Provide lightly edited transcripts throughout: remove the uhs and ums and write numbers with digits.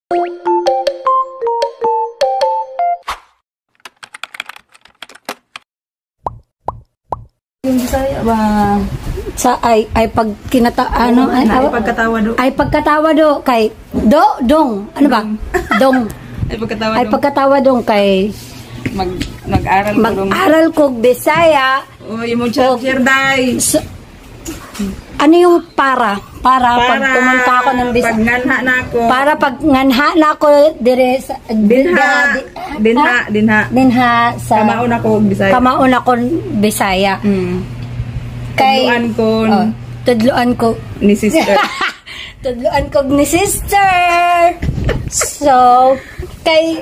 Yung Bisaya ba? Sa ay pag kinata ano Ay pagkatawa do. Ay pagkatawa do kay dong. Ano ba? Dong. Ay pagkatawa dong kay nag-aral ko dong. Mag-aral ko Bisaya. Oh, yung charger day. Ano yung para pag pumunta ako ng Bisaya. Pag nganha na ako. Para pag nganha na ako dire sa dinha sa kamaon ako Bisaya. Kamaon ako Bisaya. Kay tudloan ko ni sister. Tudloan ko ni sister. So kay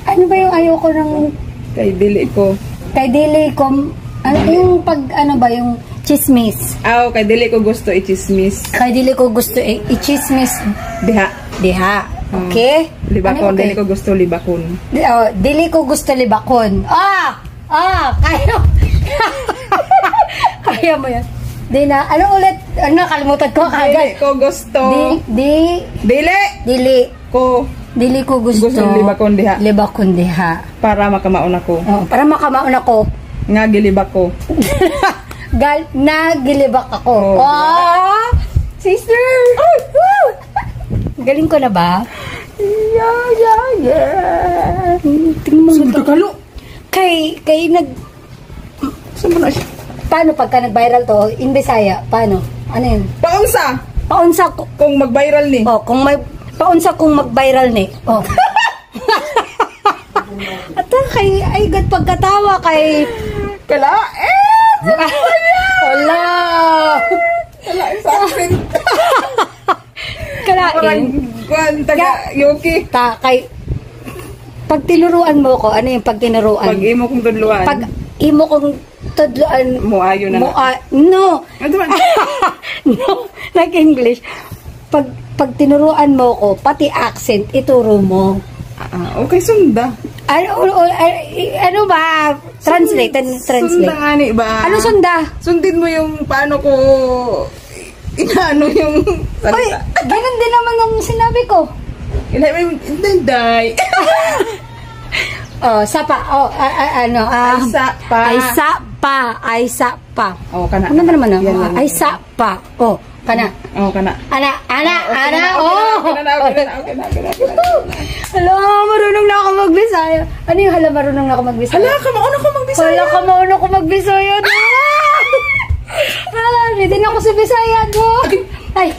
ano ba yung ayoko ng kay dili ko ano yung pag ano ba yung chismis. kay dili ko gusto i-chismis. Kay dili ko gusto i-chismis diha. Okay? Libakon, okay? Dili ko gusto libakon. Dili ko gusto libakon. Kaya kaya mo yan. Di na, ano ulit? Ano, nakalimutan ko kagad. Dili ko gusto. Dili ko gusto libakon diha. Libakon diha. Para makamaon ako. Para makamaon ako. Nga gilibak ko. Nagilibak ako. Sister! Galing ko na ba? Yeah. Tingnan mo. Saan kalo? Kay saan mo na siya? Paano pagka nag-viral to in Bisaya? Paano? Ano yun? Paunsa ko. Kung mag-viral ni. Kung may paunsa kung mag-viral ni. At kay ay gad pagkatawa kay Wala sa akin. Kalain taga Yuki. Kay pag tinuruan mo ko, ano yung pag tinuruan? Pag imo kong tudluan. Pag imo kong tudluan mo ayo na. No, like-English. Pag tinuruan mo ko, pati accent, ituro mo. Okay, sunda. Ano ba? Translate. Sunda nga ni ba? Ano sunda? Sundin mo yung paano ko inaano yung salita. Uy, ganun din naman ang sinabi ko. Inday. Sapa. Ay sapa. Kana. Ano naman ay sapa. Kana. Kana. Ana. Hala, marunong na ako mag-Bisaya. Ano yung hala, marunong na ako mag-Bisaya? Hala, kamaon ako mag-Bisaya. Ready na ako sa Bisaya, Ay.